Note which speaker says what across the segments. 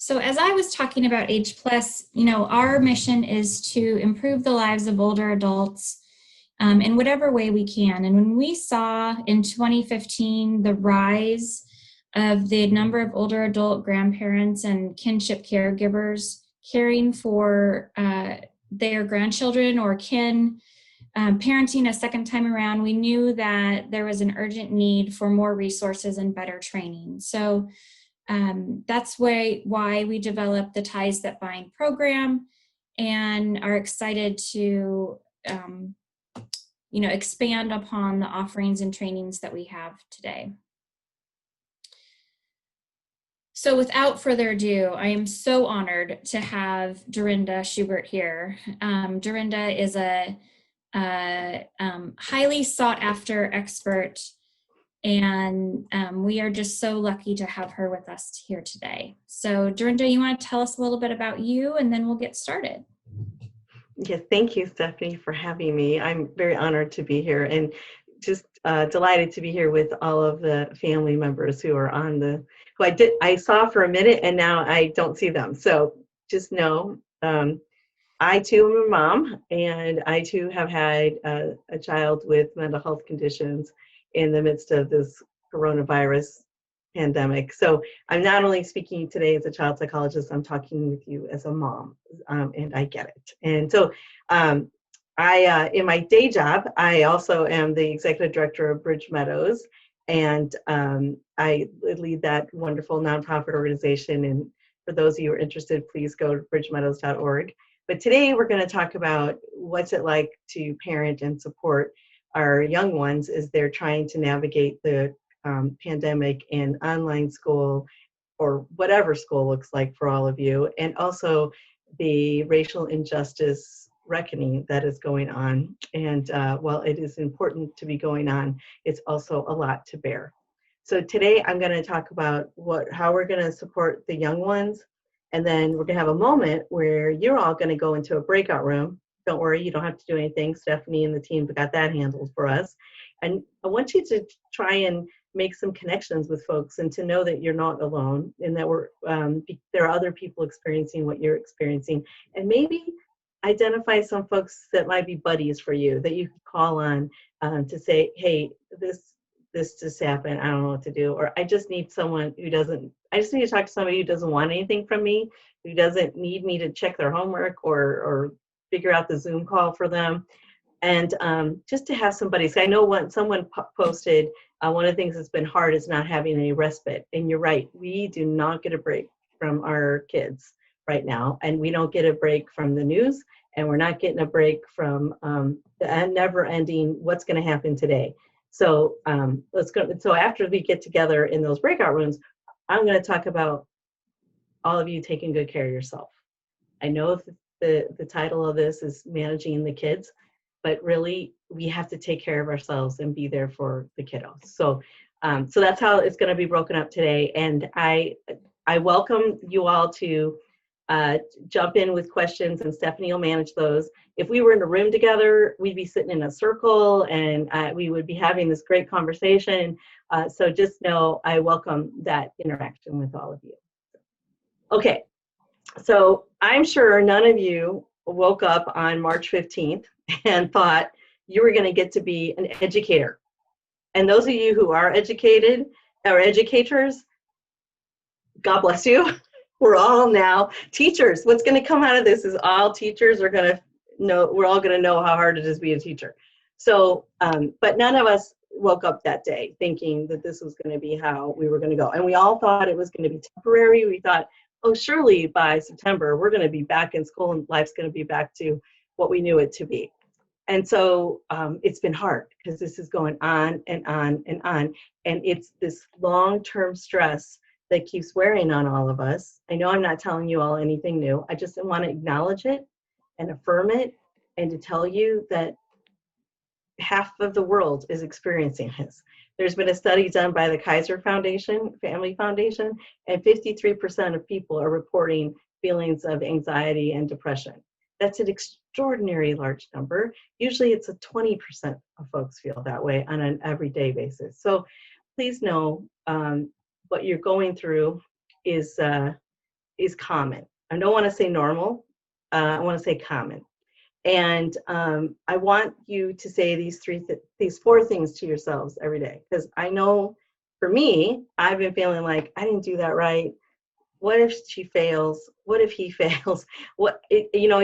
Speaker 1: So as I was talking about Age Plus, our mission is to improve the lives of older adults in whatever way we can. And when we saw in 2015 the rise of the number of older adult grandparents and kinship caregivers caring for their grandchildren or kin, parenting a second time around, we knew that there was an urgent need for more resources and better training. So that's why we developed the Ties That Bind program and are excited to expand upon the offerings and trainings that we have today. So without further ado, I am so honored to have Dorinda Schubert here. Dorinda is a highly sought after expert, and we are just so lucky to have her with us here today. So Dorinda, you want to tell us a little bit about you, and then we'll get started.
Speaker 2: Yes, thank you, Stephanie, for having me. I'm very honored to be here and just delighted to be here with all of the family members who are who I saw for a minute and now I don't see them. So just know I too am a mom, and I too have had a child with mental health conditions in the midst of this coronavirus pandemic. So I'm not only speaking today as a child psychologist, I'm talking with you as a mom, and I get it. And so I, in my day job, I also am the executive director of Meadows, and I lead that wonderful nonprofit organization. And for those of you who are interested, please go to bridgemeadows.org. But today we're going to talk about what's it like to parent and support our young ones as they're trying to navigate the pandemic and online school, or whatever school looks like for all of you, and also the racial injustice reckoning that is going on. And while it is important to be going on, it's also a lot to bear. So today I'm going to talk about how we're going to support the young ones, and then we're going to have a moment where you're all going to go into a breakout room. Don't worry, you don't have to do anything. Stephanie and the team got that handled for us. And I want you to try and make some connections with folks and to know that you're not alone, and that there are other people experiencing what you're experiencing, and maybe identify some folks that might be buddies for you that you can call on to say, hey, this just happened, I don't know what to do, or I just need to talk to somebody who doesn't want anything from me, who doesn't need me to check their homework or figure out the Zoom call for them. And just to have somebody, so I know someone posted, one of the things that's been hard is not having any respite. And you're right, we do not get a break from our kids right now. And we don't get a break from the news, and we're not getting a break from the never ending, what's gonna happen today. So so after we get together in those breakout rooms, I'm gonna talk about all of you taking good care of yourself. I know the title of this is Managing the Kids, but really we have to take care of ourselves and be there for the kiddos. So so that's how it's going to be broken up today. And I welcome you all to jump in with questions, and Stephanie will manage those. If we were in a room together, we'd be sitting in a circle, and we would be having this great conversation. So just know I welcome that interaction with all of you. Okay, so I'm sure none of you woke up on March 15th and thought you were going to get to be an educator. And those of you who are educated or educators, God bless you. We're all now teachers. What's going to come out of this is all teachers are going to know, we're all going to know how hard it is to be a teacher. So, but none of us woke up that day thinking that this was going to be how we were going to go. And we all thought it was going to be temporary. We thought, oh, surely by September, we're going to be back in school and life's going to be back to what we knew it to be. And so it's been hard because this is going on and on and on. And it's this long-term stress that keeps wearing on all of us. I know I'm not telling you all anything new. I just want to acknowledge it and affirm it, and to tell you that half of the world is experiencing this. There's been a study done by the Kaiser Foundation, Family Foundation, and 53% of people are reporting feelings of anxiety and depression. That's an extraordinary large number. Usually it's 20% of folks feel that way on an everyday basis. So please know what you're going through is is common. I don't want to say normal. I want to say common. And I want you to say these four things to yourselves every day, because I know for me, I've been feeling like I didn't do that right. What if she fails? What if he fails?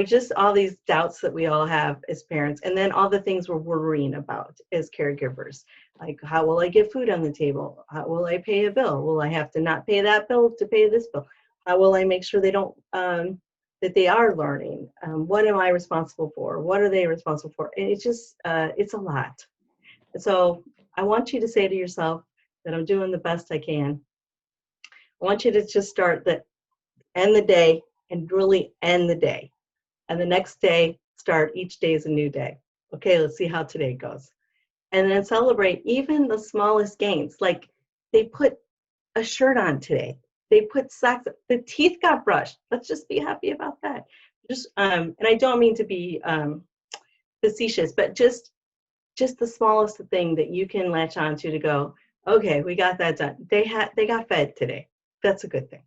Speaker 2: Just all these doubts that we all have as parents, and then all the things we're worrying about as caregivers, like how will I get food on the table? How will I pay a bill? Will I have to not pay that bill to pay this bill? How will I make sure they don't that they are learning? What am I responsible for? What are they responsible for? And it's just it's a lot. So I want you to say to yourself that I'm doing the best I can. I want you to just end the day and really end the day. And the next day, start each day is a new day. Okay, let's see how today goes. And then celebrate even the smallest gains. Like they put a shirt on today. They put socks, the teeth got brushed. Let's just be happy about that. And I don't mean to be facetious, but just the smallest thing that you can latch onto to go, okay, we got that done. They got fed today. That's a good thing.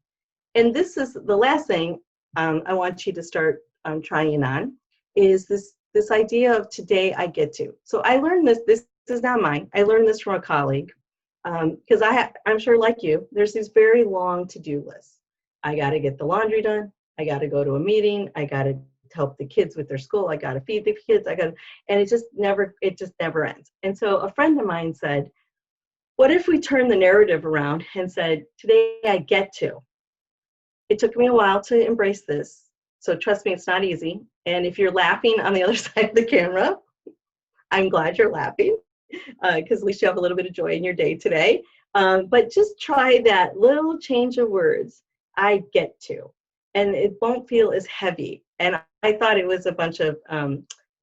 Speaker 2: And this is the last thing I want you to start trying on is this idea of today I get to. So I learned this. This is not mine. I learned this from a colleague because I'm sure like you, there's these very long to-do lists. I got to get the laundry done. I got to go to a meeting. I got to help the kids with their school. I got to feed the kids. And it just never ends. And so a friend of mine said, what if we turn the narrative around and said, today I get to. It took me a while to embrace this. So trust me, it's not easy. And if you're laughing on the other side of the camera, I'm glad you're laughing because at least you have a little bit of joy in your day today. But just try that little change of words, I get to. And it won't feel as heavy. And I thought it was a bunch of,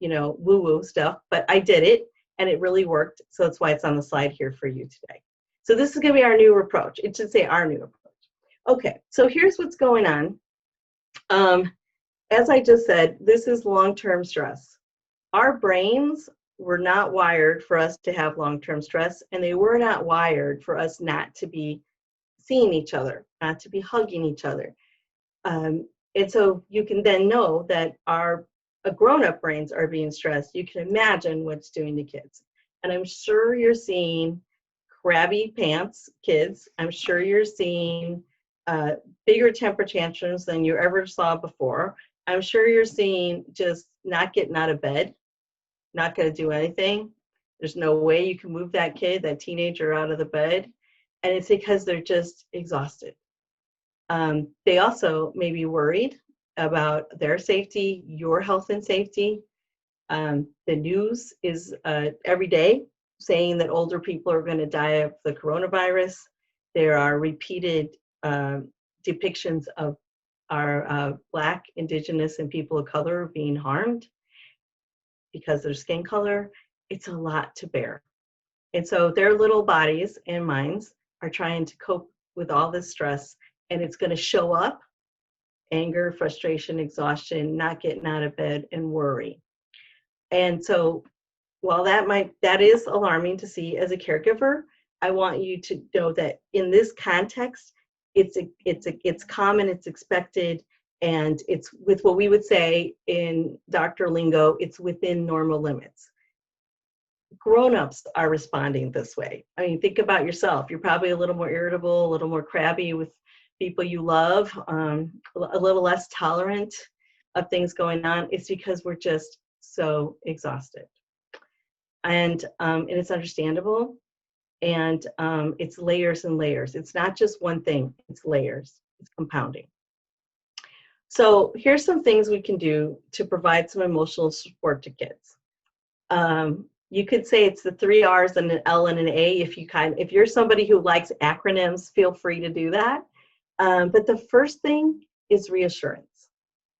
Speaker 2: woo-woo stuff, but I did it and it really worked. So that's why it's on the slide here for you today. So this is going to be our new approach. It should say our new approach. Okay, so here's what's going on. As I just said, this is long-term stress. Our brains were not wired for us to have long-term stress, and they were not wired for us not to be seeing each other, not to be hugging each other. And so you can then know that our grown-up brains are being stressed. You can imagine what's doing to kids. And I'm sure you're seeing crabby pants kids. I'm sure you're seeing bigger temper tantrums than you ever saw before. I'm sure you're seeing just not getting out of bed, not going to do anything. There's no way you can move that kid, that teenager out of the bed. And it's because they're just exhausted. They also may be worried about their safety, your health and safety. The news is every day saying that older people are going to die of the coronavirus. There are repeated depictions of our Black, Indigenous, and people of color being harmed because of their skin color. It's a lot to bear. And so their little bodies and minds are trying to cope with all this stress, and it's going to show up: anger, frustration, exhaustion, not getting out of bed, and worry. And so while that is alarming to see as a caregiver, I want you to know that in this context, it's common, it's expected, and it's with what we would say in doctor lingo, it's within normal limits. Grown-ups are responding this way. I mean, think about yourself. You're probably a little more irritable, a little more crabby with people you love, a little less tolerant of things going on. It's because we're just so exhausted. And it's understandable. And it's layers and layers. It's not just one thing, it's layers, it's compounding. So here's some things we can do to provide some emotional support to kids. You could say it's the 3 R's and an L and an A. If you're somebody who likes acronyms, feel free to do that. But the first thing is reassurance,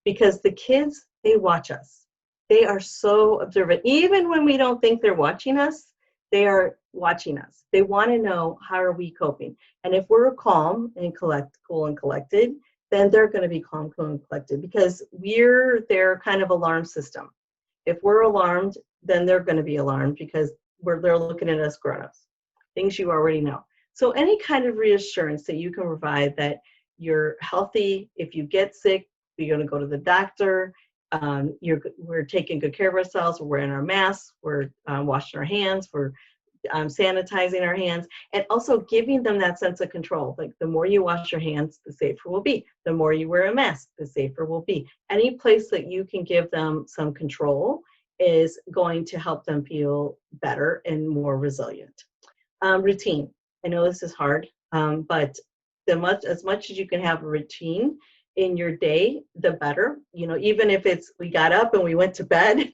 Speaker 2: because the kids, they watch us. They are so observant. Even when we don't think they're watching us, they are watching us. They want to know, how are we coping? And if we're calm and cool and collected, then they're going to be calm, cool, and collected, because we're their kind of alarm system. If we're alarmed, then they're going to be alarmed because they're looking at us grown-ups, things you already know. So any kind of reassurance that you can provide that you're healthy. If you get sick, you're going to go to the doctor. We're taking good care of ourselves. We're wearing our masks. We're washing our hands. We're sanitizing our hands, and also giving them that sense of control. Like, the more you wash your hands, the safer we'll be. The more you wear a mask, the safer we'll be. Any place that you can give them some control is going to help them feel better and more resilient. Routine. I know this is hard, but as much as you can have a routine in your day, the better. You know, even if it's we got up and we went to bed,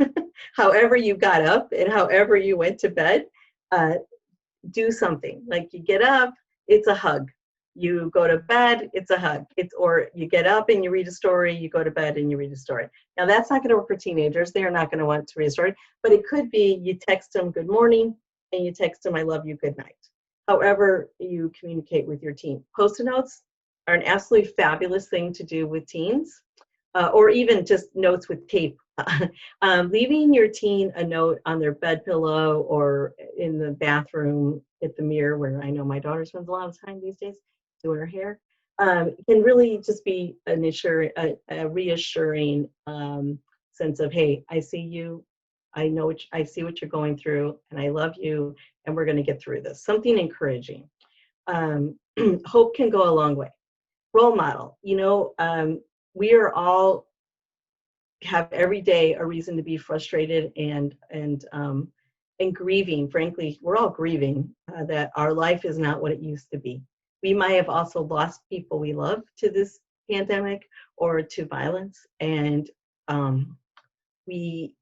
Speaker 2: however you got up and however you went to bed, do something. Like, you get up, it's a hug. You go to bed, it's a hug. Or you get up and you read a story, you go to bed and you read a story. Now, that's not going to work for teenagers. They are not going to want to read a story, but it could be you text them good morning and you text them I love you, good night. However you communicate with your teen. Post-it notes are an absolutely fabulous thing to do with teens, or even just notes with tape. Leaving your teen a note on their bed pillow or in the bathroom at the mirror, where I know my daughter spends a lot of time these days doing her hair, can really just be a reassuring sense of, hey, I see you, I see what you're going through, and I love you, and we're going to get through this. Something encouraging. Hope can go a long way. Role model. We are all have every day a reason to be frustrated and grieving. Frankly, we're all grieving that our life is not what it used to be. We might have also lost people we love to this pandemic or to violence, and we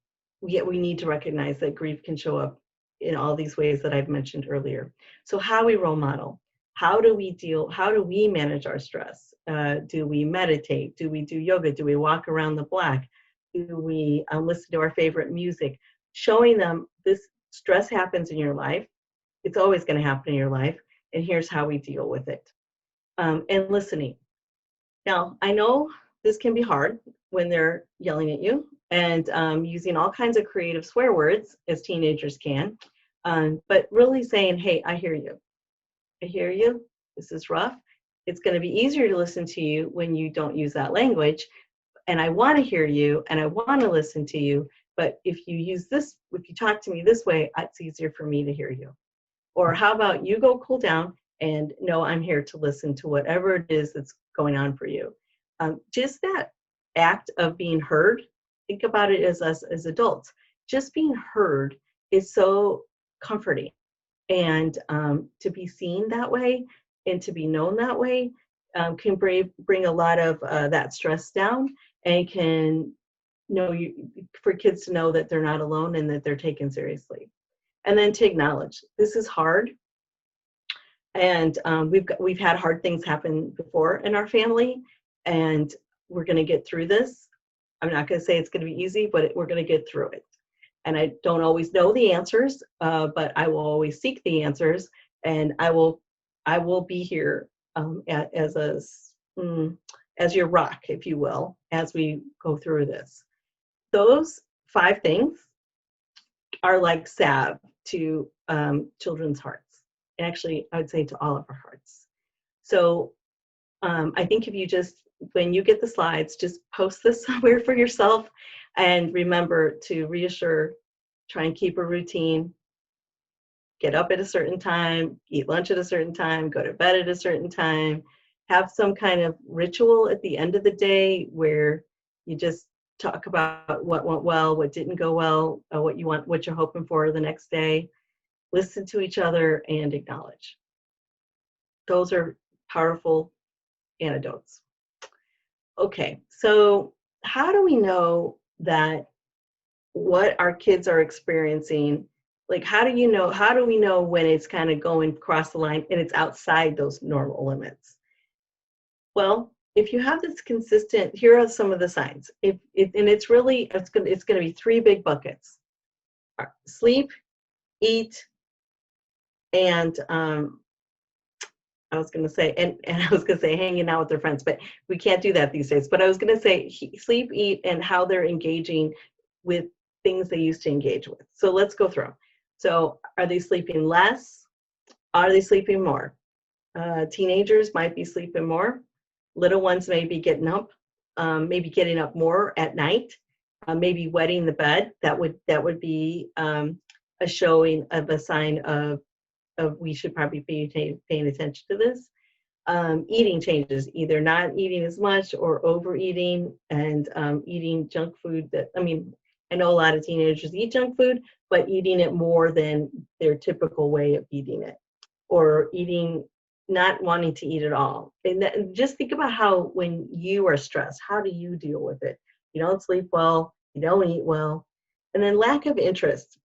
Speaker 2: need to recognize that grief can show up in all these ways that I've mentioned earlier. So how we role model, how do we manage our stress? Do we meditate? Do we do yoga? Do we walk around the block? Do we listen to our favorite music? Showing them this stress happens in your life. It's always going to happen in your life. And here's how we deal with it. And listening. Now, I know this can be hard when they're yelling at you and using all kinds of creative swear words, as teenagers can, but really saying, hey, I hear you. I hear you. This is rough. It's going to be easier to listen to you when you don't use that language. And I want to hear you and I want to listen to you. But if you talk to me this way, it's easier for me to hear you. Or how about you go cool down and know I'm here to listen to whatever it is that's going on for you. Just that act of being heard, think about it as us as adults. Just being heard is so comforting. And to be seen that way and to be known that way can bring a lot of that stress down, and can for kids to know that they're not alone and that they're taken seriously. And then to acknowledge this is hard, and we've had hard things happen before in our family, and we're going to get through this. I'm not going to say it's going to be easy, but we're going to get through it. And I don't always know the answers, but I will always seek the answers, and I will be here as your rock, if you will, as we go through this. Those 5 things are like salve to children's hearts. And actually, I would say to all of our hearts. So I think if you when you get the slides, just post this somewhere for yourself, and remember to reassure, try and keep a routine, get up at a certain time, eat lunch at a certain time, go to bed at a certain time, have some kind of ritual at the end of the day where you just talk about what went well, what didn't go well, what you're hoping for the next day. Listen to each other and acknowledge. Those are powerful antidotes. Okay, so how do we know that what our kids are experiencing, like how do we know when it's kind of going across the line and it's outside those normal limits? Well, if you have this consistent, here are some of the signs. It's going to be 3 big buckets: sleep, eat, and I was going to say hanging out with their friends, but we can't do that these days. But I was going to say sleep, eat, and how they're engaging with things they used to engage with. So let's go through. So are they sleeping less? Are they sleeping more? Teenagers might be sleeping more. Little ones may be getting up, maybe getting up more at night, maybe wetting the bed. That would be a showing of a sign of we should probably be paying attention to this. Eating changes, either not eating as much or overeating and eating junk food I know a lot of teenagers eat junk food, but eating it more than their typical way of eating it, or not wanting to eat at all. And just think about how when you are stressed, how do you deal with it? You don't sleep well, you don't eat well, and then lack of interest.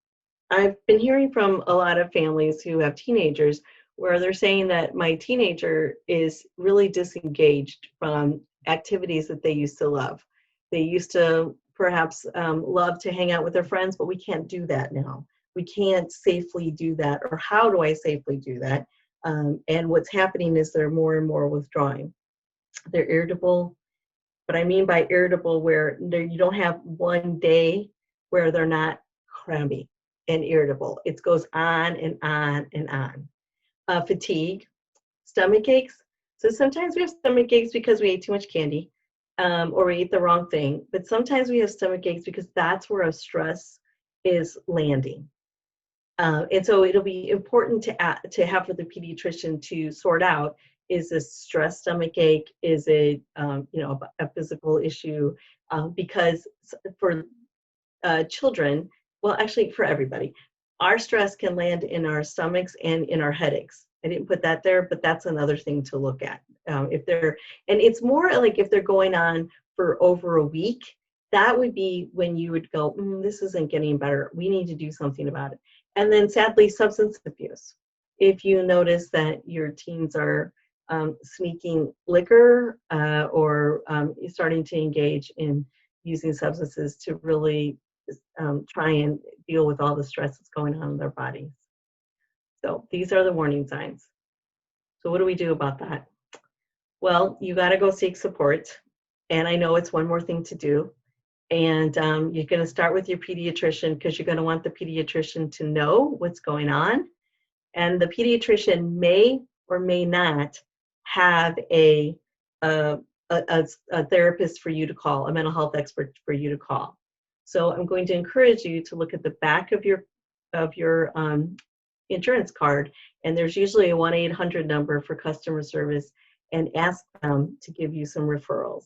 Speaker 2: I've been hearing from a lot of families who have teenagers where they're saying that my teenager is really disengaged from activities that they used to love. They used to perhaps love to hang out with their friends, but we can't do that now. We can't safely do that, or how do I safely do that? And what's happening is they're more and more withdrawing. They're irritable, but I mean by irritable where you don't have one day where they're not crabby and irritable. It goes on and on and on. Fatigue, stomach aches. So sometimes we have stomach aches because we ate too much candy, or we ate the wrong thing. But sometimes we have stomach aches because that's where our stress is landing. And so it'll be important to have for the pediatrician to sort out: is this stress stomach ache? Is it a physical issue? Because for children, well, actually for everybody, our stress can land in our stomachs and in our headaches. I didn't put that there, but that's another thing to look at. And it's more like if they're going on for over a week, that would be when you would go, this isn't getting better. We need to do something about it. And then sadly, substance abuse. If you notice that your teens are sneaking liquor or starting to engage in using substances to really try and deal with all the stress that's going on in their bodies. So these are the warning signs. So what do we do about that? Well, you got to go seek support. And I know it's one more thing to do. And you're going to start with your pediatrician, because you're going to want the pediatrician to know what's going on. And the pediatrician may or may not have a therapist for you to call, a mental health expert for you to call. So I'm going to encourage you to look at the back of your insurance card, and there's usually a 1-800 number for customer service, and ask them to give you some referrals.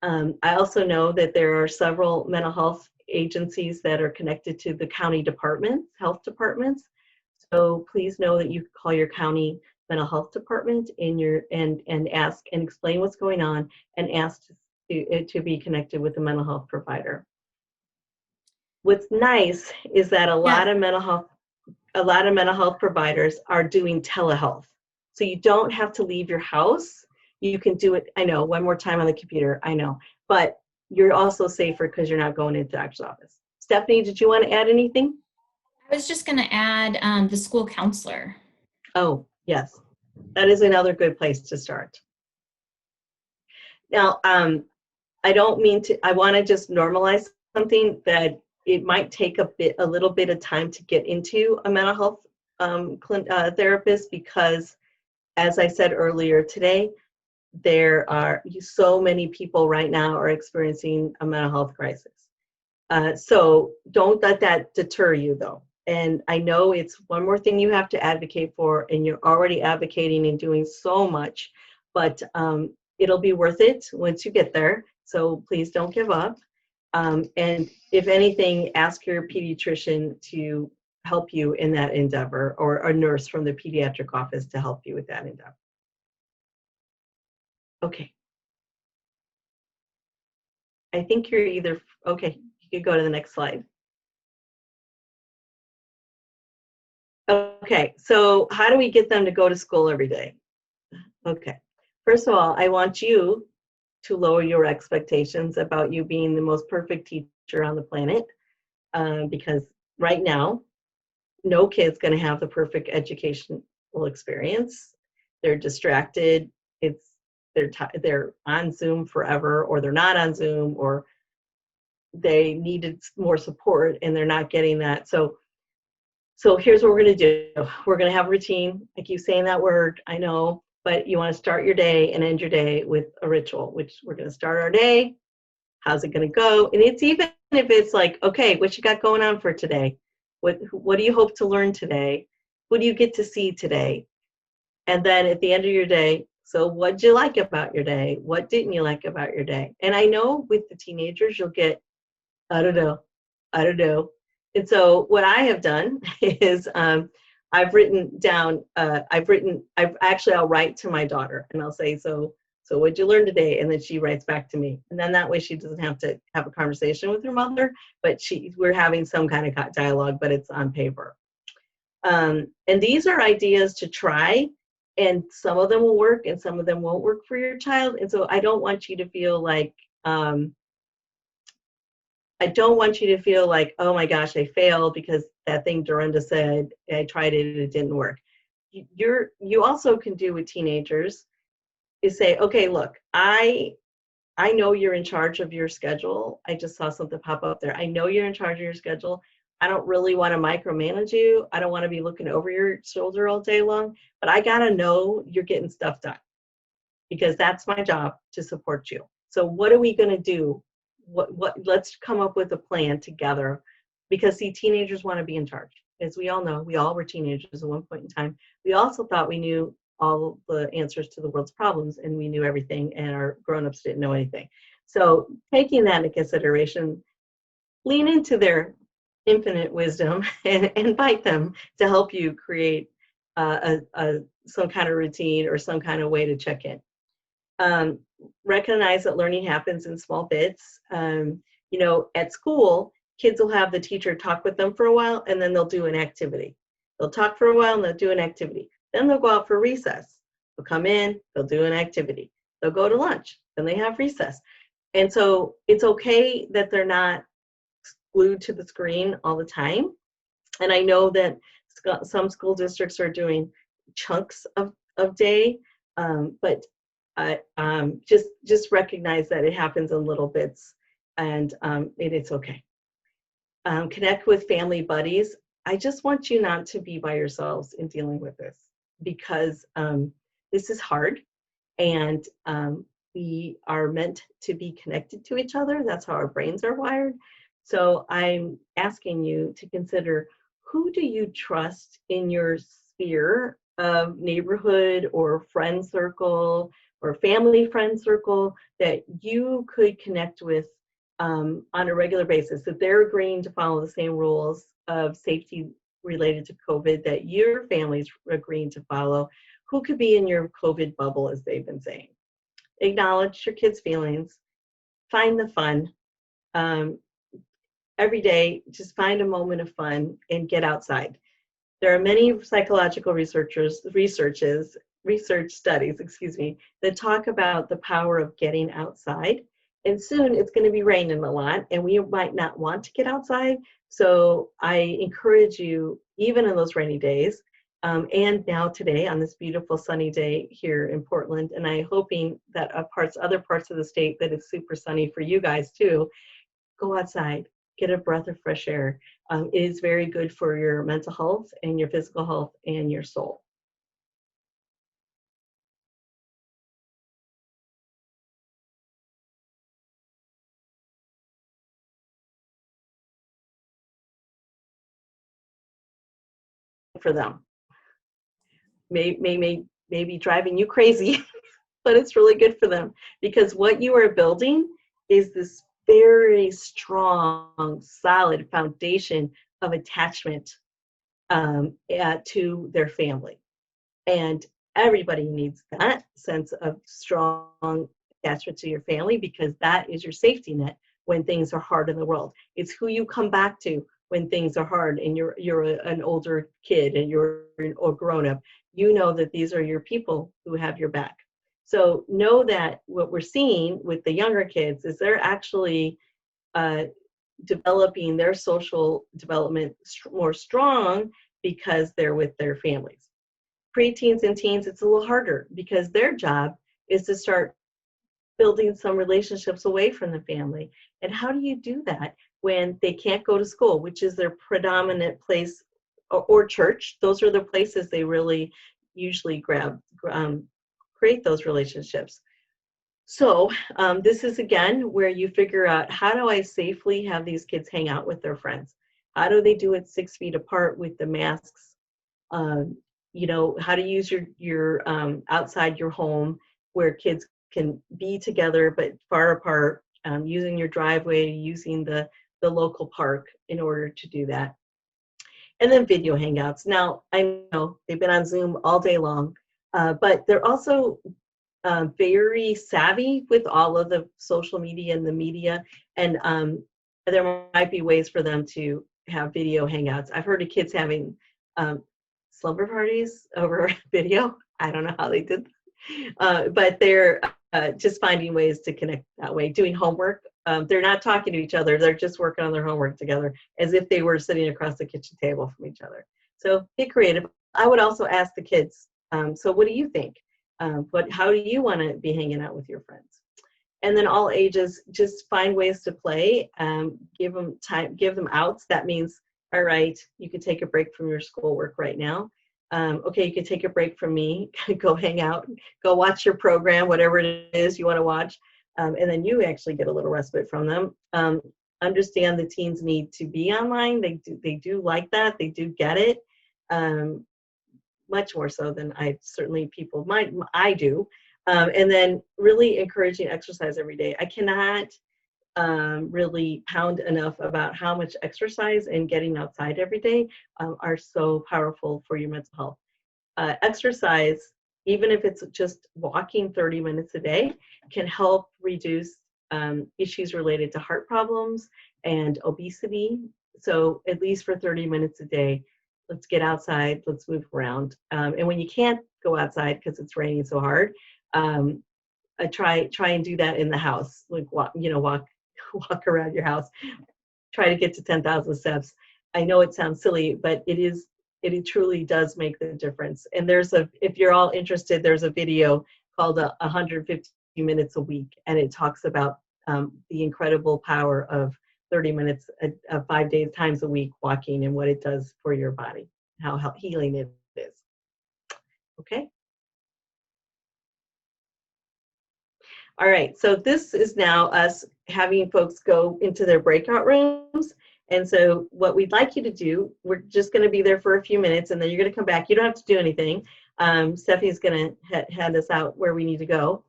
Speaker 2: I also know that there are several mental health agencies that are connected to the county departments, health departments. So please know that you can call your county mental health department and ask and explain what's going on, and ask to be connected with a mental health provider. What's nice is that a lot of mental health providers are doing telehealth. So you don't have to leave your house. You can do it, I know, one more time on the computer, I know. But you're also safer because you're not going into the doctor's office. Stephanie, did you want to add anything?
Speaker 1: I was just going to add the school counselor.
Speaker 2: Oh, yes. That is another good place to start. Now, I want to just normalize something that it might take a little bit of time to get into a mental health therapist, because, as I said earlier today, there are so many people right now are experiencing a mental health crisis. So don't let that deter you, though. And I know it's one more thing you have to advocate for, and you're already advocating and doing so much, but it'll be worth it once you get there. So please don't give up. And if anything, ask your pediatrician to help you in that endeavor, or a nurse from the pediatric office to help you with that endeavor. Okay. I think you're okay, you could go to the next slide. Okay, so how do we get them to go to school every day? Okay, first of all, I want you to lower your expectations about you being the most perfect teacher on the planet, because right now, no kid's going to have the educational experience. They're distracted. They're on Zoom forever, or they're not on Zoom, or they needed more support and they're not getting that. So here's what we're going to do. We're going to have a routine. I keep saying that word, I know, but you want to start your day and end your day with a ritual, which we're going to start our day. How's it going to go? And it's even if it's like, okay, what you got going on for today? What do you hope to learn today? Who do you get to see today? And then at the end of your day, so what'd you like about your day? What didn't you like about your day? And I know with the teenagers, you'll get, I don't know, I don't know. And so what I have done is I've written down, I'll write to my daughter and I'll say, so what'd you learn today? And then she writes back to me. And then that way she doesn't have to have a conversation with her mother, but we're having some kind of dialogue, but it's on paper. And these are ideas to try, and some of them will work and some of them won't work for your child. And so I don't want you to feel like, oh my gosh, I failed because that thing Dorinda said, I tried it and it didn't work. You also can do with teenagers is say, okay, look, I know you're in charge of your schedule. I just saw something pop up there. I know you're in charge of your schedule. I don't really want to micromanage you. I don't want to be looking over your shoulder all day long, but I got to know you're getting stuff done because that's my job to support you. So what are we going to do? Let's come up with a plan together because see, teenagers want to be in charge. As we all know, we all were teenagers at one point in time. We also thought we knew all the answers to the world's problems and we knew everything and our grown-ups didn't know anything. So taking that into consideration, lean into their infinite wisdom and invite them to help you create some kind of routine or some kind of way to check in. Recognize that learning happens in small bits. At school, kids will have the teacher talk with them for a while and then they'll do an activity. They'll talk for a while and they'll do an activity. Then they'll go out for recess. They'll come in, they'll do an activity. They'll go to lunch, then they have recess. And so it's okay that they're not glued to the screen all the time. And I know that some school districts are doing chunks of day, but just recognize that it happens in little bits and it's okay. Connect with family buddies. I just want you not to be by yourselves in dealing with this because this is hard and we are meant to be connected to each other. That's how our brains are wired. So I'm asking you to consider, who do you trust in your sphere of neighborhood or friend circle or family friend circle that you could connect with on a regular basis, that they're agreeing to follow the same rules of safety related to COVID that your family's agreeing to follow? Who could be in your COVID bubble, as they've been saying? Acknowledge your kids' feelings, find the fun. Every day, just find a moment of fun and get outside. There are many psychological research studies, that talk about the power of getting outside. And soon it's going to be raining a lot and we might not want to get outside. So I encourage you, even in those rainy days, and now today on this beautiful sunny day here in Portland, and I'm hoping that other parts of the state that it's super sunny for you guys too, go outside, get a breath of fresh air. It is very good for your mental health and your physical health and your soul. For them. Maybe driving you crazy, but it's really good for them because what you are building is this very strong, solid foundation of attachment to their family. And everybody needs that sense of strong attachment to your family because that is your safety net when things are hard in the world. It's who you come back to when things are hard and you're an older kid and you're a grown-up. You know that these are your people who have your back. So know that what we're seeing with the younger kids is they're actually developing their social development more strong because they're with their families. Preteens and teens, it's a little harder because their job is to start building some relationships away from the family. And how do you do that when they can't go to school, which is their predominant place, or church? Those are the places they really usually create those relationships. So this is again where you figure out, how do I safely have these kids hang out with their friends? How do they do it 6 feet apart with the masks? You know, how to use your outside your home where kids can be together but far apart, using your driveway, using the local park in order to do that. And then video hangouts. Now, I know they've been on Zoom all day long, but they're also very savvy with all of the social media and the media, and there might be ways for them to have video hangouts. I've heard of kids having slumber parties over video. I don't know how they did that. But they're just finding ways to connect that way, doing homework. They're not talking to each other. They're just working on their homework together as if they were sitting across the kitchen table from each other. So get creative. I would also ask the kids, so what do you think? How do you want to be hanging out with your friends? And then all ages, just find ways to play. Give them time, give them outs. That means, all right, you could take a break from your schoolwork right now. Okay, you could take a break from me, go hang out, go watch your program, whatever it is you want to watch. And then you actually get a little respite from them. Understand the teens need to be online. They do like that. They do get it. Much more so than I do. And then really encouraging exercise every day. I cannot really pound enough about how much exercise and getting outside every day are so powerful for your mental health. Exercise, even if it's just walking 30 minutes a day, can help reduce issues related to heart problems and obesity. So at least for 30 minutes a day, let's get outside, let's move around. And when you can't go outside because it's raining so hard, try and do that in the house. Like walk around your house. Try to get to 10,000 steps. I know it sounds silly, but it truly does make the difference. And if you're all interested, there's a video called 150 minutes a week, and it talks about the incredible power of 30 minutes 5 days times a week walking and what it does for your body, how healing it is. Okay. All right, so this is now us having folks go into their breakout rooms. And so what we'd like you to do, we're just going to be there for a few minutes, and then you're going to come back. You don't have to do anything. Stephanie's going to hand us out where we need to go.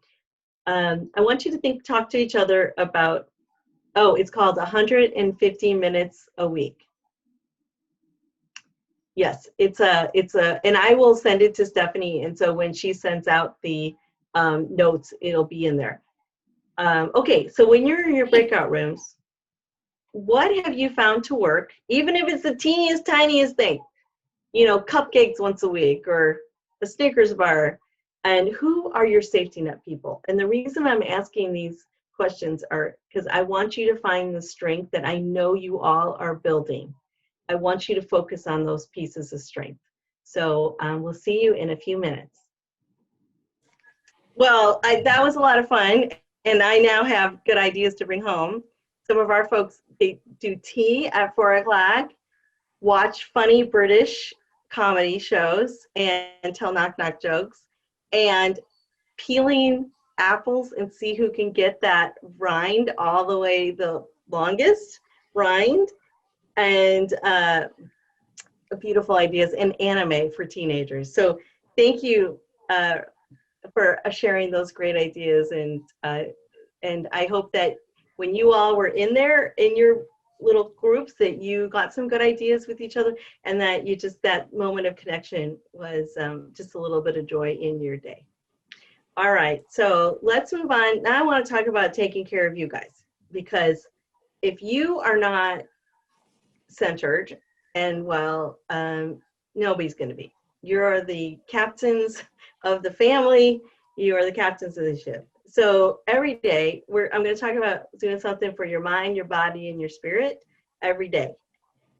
Speaker 2: I want you to talk to each other about, it's called 150 minutes a week. Yes, and I will send it to Stephanie. And so when she sends out the notes, it'll be in there. Okay, so when you're in your breakout rooms, what have you found to work, even if it's the teeniest, tiniest thing, cupcakes once a week or a Snickers bar, and who are your safety net people? And the reason I'm asking these questions are because I want you to find the strength that I know you all are building. I want you to focus on those pieces of strength. So we'll see you in a few minutes. Well, that was a lot of fun, and I now have good ideas to bring home. Some of our folks, they do tea at 4 o'clock, watch funny British comedy shows and tell knock-knock jokes, and peeling apples and see who can get that rind all the way, the longest rind, and beautiful ideas, and anime for teenagers. So thank you for sharing those great ideas, and I hope that when you all were in there in your little groups that you got some good ideas with each other, and that that moment of connection was just a little bit of joy in your day. All right, so let's move on. Now I want to talk about taking care of you guys, because if you are not centered and well, nobody's going to be. You're the captains of the family. You are the captains of the ship. So every day, I'm going to talk about doing something for your mind, your body, and your spirit every day.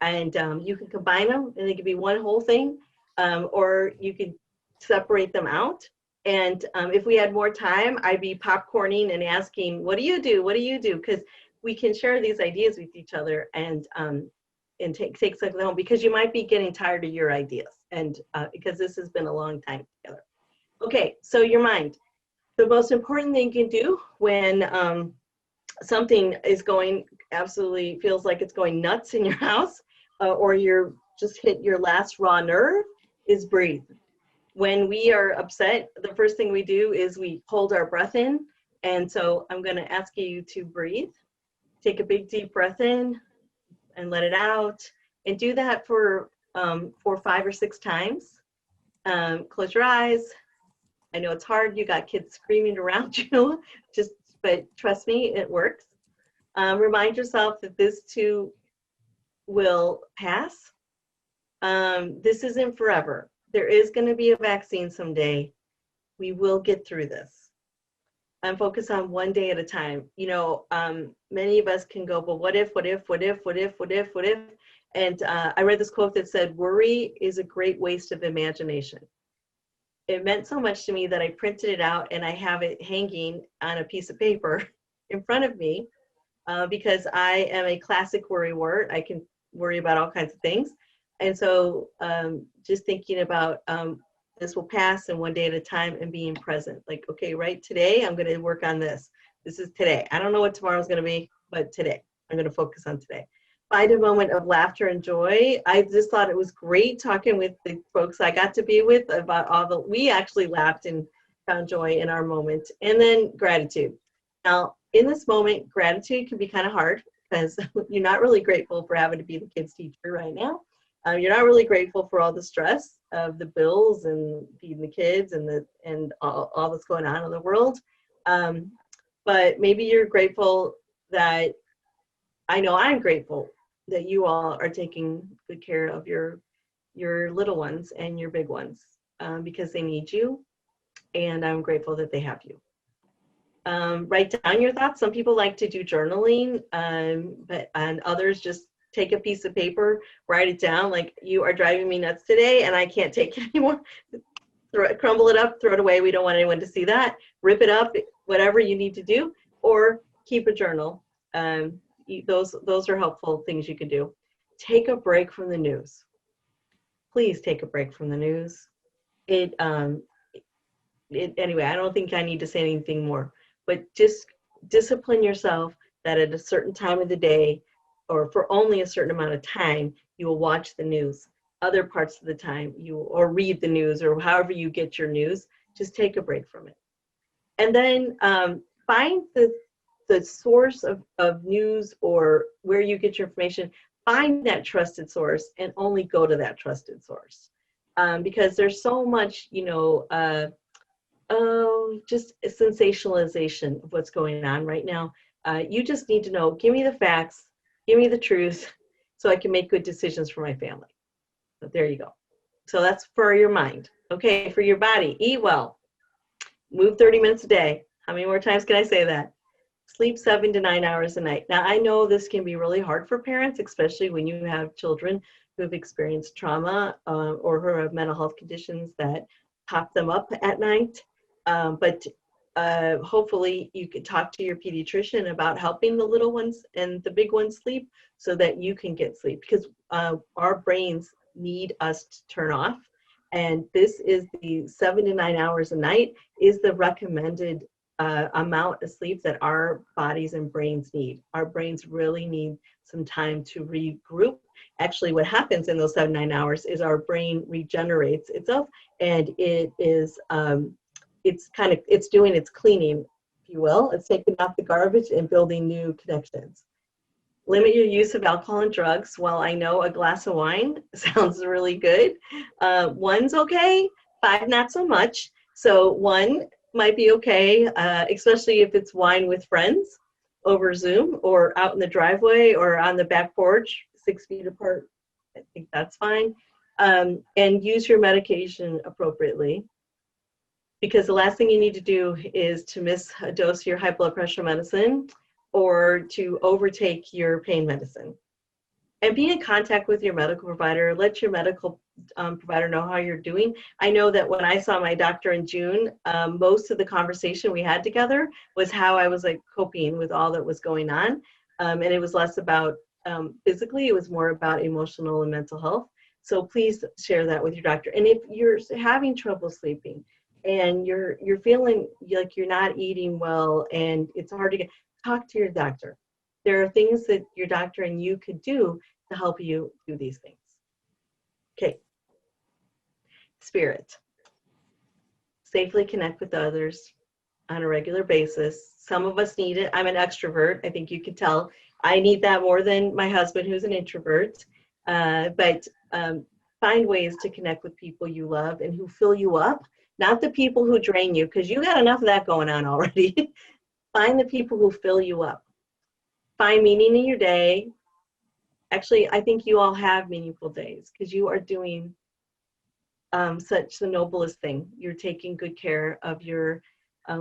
Speaker 2: And you can combine them, and they could be one whole thing, or you could separate them out. And if we had more time, I'd be popcorning and asking, what do you do? What do you do? Because we can share these ideas with each other and take something home, because you might be getting tired of your ideas, and because this has been a long time together. Okay, so your mind. The most important thing you can do when something is going absolutely feels like it's going nuts in your house, or you're just hit your last raw nerve, is breathe. When we are upset, the first thing we do is we hold our breath in. And so I'm going to ask you to breathe. Take a big deep breath in and let it out. And do that for 5 or 6 times. Close your eyes. I know it's hard. You got kids screaming around you, but trust me, it works. Remind yourself that this too will pass. This isn't forever. There is going to be a vaccine someday. We will get through this. And focus on one day at a time. You know, many of us can go, but what if? And I read this quote that said, worry is a great waste of imagination. It meant so much to me that I printed it out and I have it hanging on a piece of paper in front of me, because I am a classic worrywart. I can worry about all kinds of things. And so just thinking about this will pass, and one day at a time, and being present. Like, okay, right, today I'm going to work on this. This is today. I don't know what tomorrow's going to be, but today I'm going to focus on today. Find a moment of laughter and joy. I just thought it was great talking with the folks I got to be with about we actually laughed and found joy in our moment. And then gratitude. Now, in this moment, gratitude can be kind of hard because you're not really grateful for having to be the kids' teacher right now. You're not really grateful for all the stress of the bills and feeding the kids and all that's going on in the world. But maybe you're grateful that, I know I'm grateful that you all are taking good care of your little ones and your big ones, because they need you, and I'm grateful that they have you. Write down your thoughts. Some people like to do journaling, and others just take a piece of paper, write it down, like, you are driving me nuts today and I can't take it anymore. Crumble it up, throw it away. We don't want anyone to see that. Rip it up, whatever you need to do, or keep a journal. Those are helpful things you can do. Take a break from the news. Please take a break from the news. Anyway, I don't think I need to say anything more, but just discipline yourself that at a certain time of the day, or for only a certain amount of time, you will watch the news. Other parts of the time, or read the news, or however you get your news, just take a break from it. And then find the source of news, or where you get your information. Find that trusted source and only go to that trusted source. Because there's so much, just a sensationalization of what's going on right now. You just need to know, give me the facts, give me the truth, so I can make good decisions for my family. But there you go. So that's for your mind. Okay, for your body, eat well. Move 30 minutes a day. How many more times can I say that? Sleep 7 to 9 hours a night. Now, I know this can be really hard for parents, especially when you have children who have experienced trauma, or who have mental health conditions that pop them up at night. But hopefully you can talk to your pediatrician about helping the little ones and the big ones sleep, so that you can get sleep, because our brains need us to turn off. And this is the 7 to 9 hours a night is the recommended amount of sleep that our bodies and brains need. Our brains really need some time to regroup. Actually, what happens in those 7 to 9 hours is our brain regenerates itself, and it is it's doing its cleaning, if you will. It's taking out the garbage and building new connections. Limit your use of alcohol and drugs. While I know a glass of wine sounds really good, one's okay, 5 not so much. So 1 might be okay, especially if it's wine with friends over Zoom, or out in the driveway, or on the back porch, 6 feet apart. I think that's fine. And use your medication appropriately, because the last thing you need to do is to miss a dose of your high blood pressure medicine, or to overtake your pain medicine. And be in contact with your medical provider. Let your medical provider know how you're doing. I know that when I saw my doctor in June, most of the conversation we had together was how I was coping with all that was going on. And it was less about physically, it was more about emotional and mental health. So please share that with your doctor. And if you're having trouble sleeping, and you're feeling like you're not eating well and it's hard to get, talk to your doctor. There are things that your doctor and you could do to help you do these things. Okay. Spirit. Safely connect with others on a regular basis. Some of us need it. I'm an extrovert. I think you can tell. I need that more than my husband, who's an introvert. But find ways to connect with people you love and who fill you up, not the people who drain you, because you got enough of that going on already. Find the people who fill you up. Find meaning in your day. Actually, I think you all have meaningful days because you are doing such the noblest thing. You're taking good care of your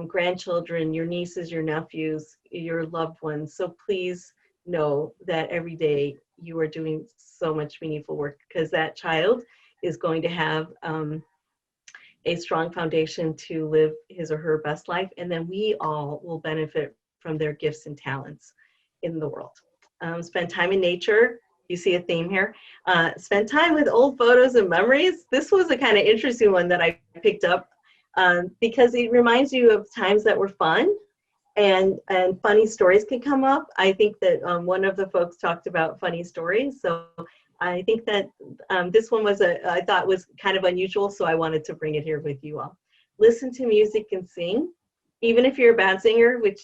Speaker 2: grandchildren, your nieces, your nephews, your loved ones. So please know that every day you are doing so much meaningful work, because that child is going to have a strong foundation to live his or her best life. And then we all will benefit from their gifts and talents in the world. Spend time in nature. You see a theme here. Spend time with old photos and memories. This was a kind of interesting one that I picked up because it reminds you of times that were fun, and funny stories can come up. I think that one of the folks talked about funny stories. So I think that this one was I thought was kind of unusual, so I wanted to bring it here with you all. Listen to music and sing. Even if you're a bad singer, which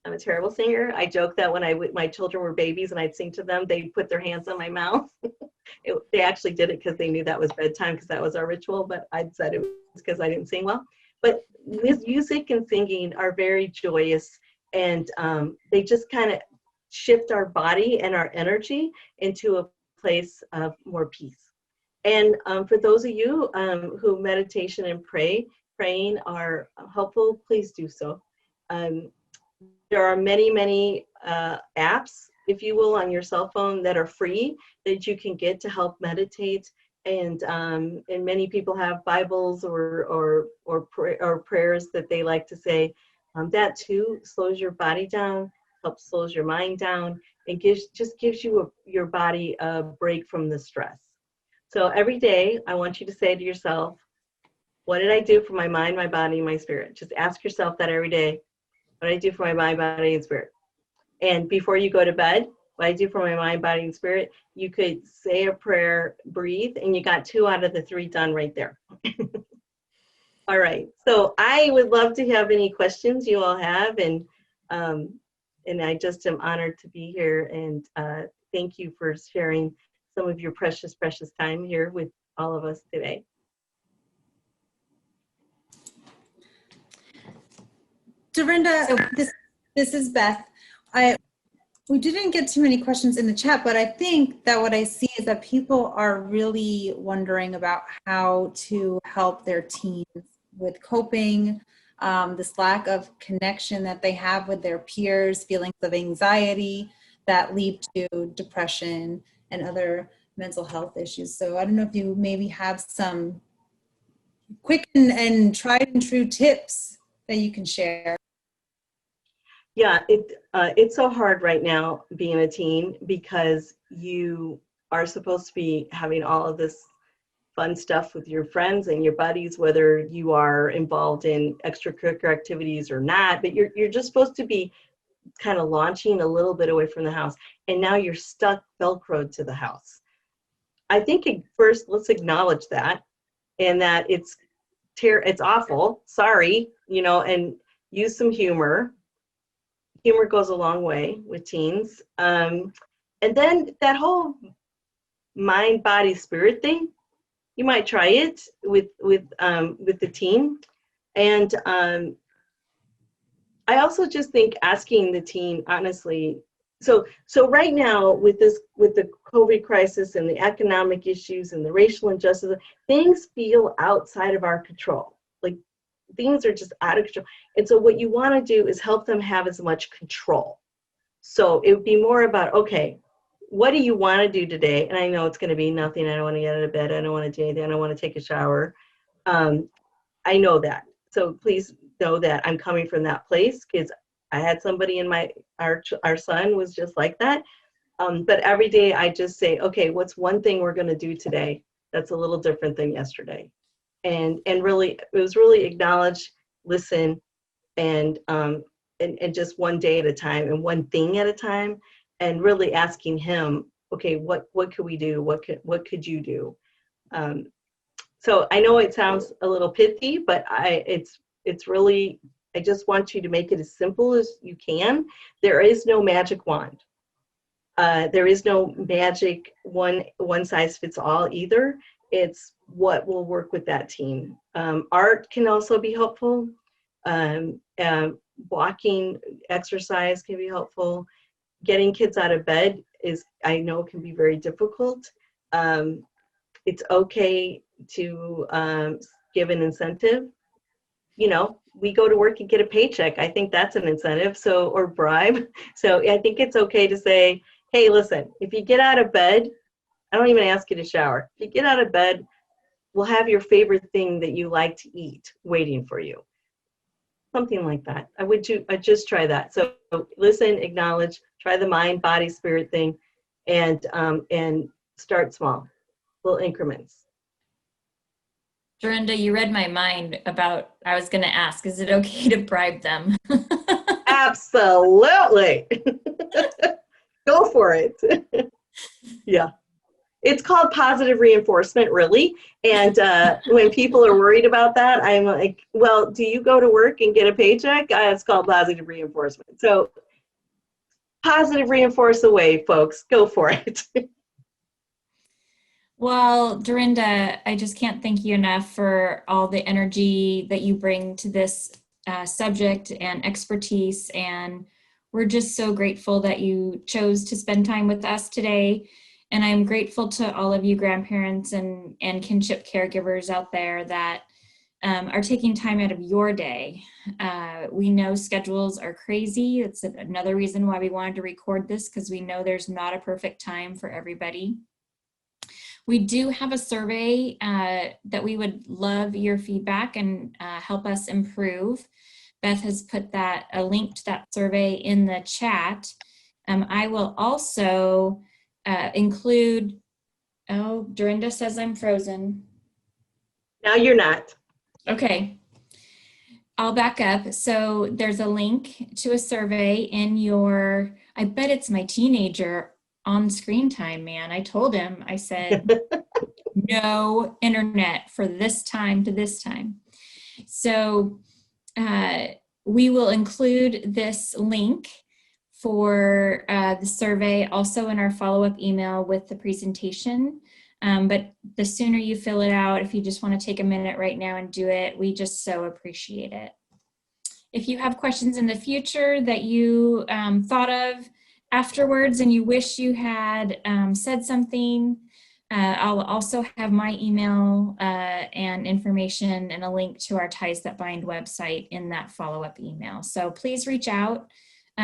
Speaker 2: I'm a terrible singer. I joke that when my children were babies and I'd sing to them, they'd put their hands on my mouth. They actually did it because they knew that was bedtime, because that was our ritual, but I'd said it was because I didn't sing well. But music and singing are very joyous, and they just kind of shift our body and our energy into a place of more peace. And for those of you who meditation and praying are helpful, please do so. There are many, many apps, if you will, on your cell phone that are free that you can get to help meditate. And many people have Bibles or prayers that they like to say. That too slows your body down, helps slows your mind down, and just gives you your body a break from the stress. So every day, I want you to say to yourself, what did I do for my mind, my body, and my spirit? Just ask yourself that every day. What I do for my mind, body, and spirit. And before you go to bed, what I do for my mind, body, and spirit, you could say a prayer, breathe, and you got 2 out of the 3 done right there. All right. So I would love to have any questions you all have, and I just am honored to be here. And thank you for sharing some of your precious, precious time here with all of us today.
Speaker 3: Dorinda, this is Beth. We didn't get too many questions in the chat, but I think that what I see is that people are really wondering about how to help their teens with coping, this lack of connection that they have with their peers, feelings of anxiety that lead to depression and other mental health issues. So I don't know if you maybe have some quick and tried and true tips that you can share.
Speaker 2: Yeah, it's so hard right now being a teen, because you are supposed to be having all of this fun stuff with your friends and your buddies, whether you are involved in extracurricular activities or not, but you're just supposed to be kind of launching a little bit away from the house, and now you're stuck Velcroed to the house. I think first let's acknowledge that, and that it's awful, sorry, and use some humor. Humor goes a long way with teens. And then that whole mind, body, spirit thing, you might try it with the teen. And I also just think asking the teen, honestly, so right now with the COVID crisis and the economic issues and the racial injustice, things feel outside of our control. Like, things are just out of control. And so what you want to do is help them have as much control. So it would be more about, okay, what do you want to do today? And I know it's going to be nothing. I don't want to get out of bed. I don't want to do anything. I don't want to take a shower. I know that. So please know that I'm coming from that place, because I had somebody in our son was just like that. But every day I just say, okay, what's one thing we're going to do today that's a little different than yesterday? and really, it was really acknowledge, listen, and just one day at a time and one thing at a time, and really asking him, okay, what could we do? What could you do? So I know it sounds a little pithy, but it's really, I just want you to make it as simple as you can. There is no magic wand. There is no magic one size fits all either. It's what will work with that team. Art can also be helpful. Walking, exercise can be helpful. Getting kids out of bed I know can be very difficult. It's okay to give an incentive. You know, we go to work and get a paycheck. I think that's an incentive, or bribe. So I think it's okay to say, hey, listen, if you get out of bed, I don't even ask you to shower. If you get out of bed, we'll have your favorite thing that you like to eat waiting for you. Something like that. I'd just try that. So listen, acknowledge, try the mind, body, spirit thing, and start small, little increments.
Speaker 1: Dorinda, you read my mind about, I was going to ask, is it okay to bribe them?
Speaker 2: Absolutely. Go for it. Yeah. It's called positive reinforcement, really. And when people are worried about that, I'm like, well, do you go to work and get a paycheck? It's called positive reinforcement. So positive reinforce away, folks. Go for it.
Speaker 1: Well, Dorinda, I just can't thank you enough for all the energy that you bring to this subject and expertise. And we're just so grateful that you chose to spend time with us today. And I'm grateful to all of you grandparents and kinship caregivers out there that are taking time out of your day. We know schedules are crazy. It's another reason why we wanted to record this, because we know there's not a perfect time for everybody. We do have a survey that we would love your feedback and help us improve. Beth has put a link to that survey in the chat. I will also include, oh, Dorinda says I'm frozen.
Speaker 2: Now you're not.
Speaker 1: Okay, I'll back up. So there's a link to a survey in your, I bet it's my teenager on screen time, man. I told him, I said, no internet for this time to this time. So we will include this link for the survey also in our follow-up email with the presentation. But the sooner you fill it out, if you just want to take a minute right now and do it, we just so appreciate it. If you have questions in the future that you thought of afterwards and you wish you had said something, I'll also have my email and information and a link to our Ties That Bind website in that follow-up email. So please reach out.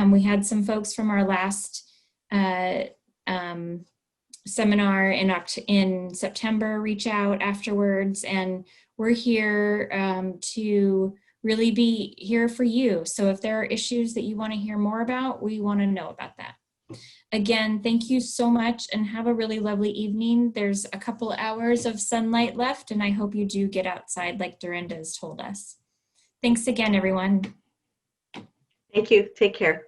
Speaker 1: We had some folks from our last seminar in September reach out afterwards, and we're here to really be here for you. So if there are issues that you want to hear more about, we want to know about that. Again, thank you so much and have a really lovely evening. There's a couple hours of sunlight left, and I hope you do get outside like Dorinda has told us. Thanks again, everyone.
Speaker 2: Thank you. Take care.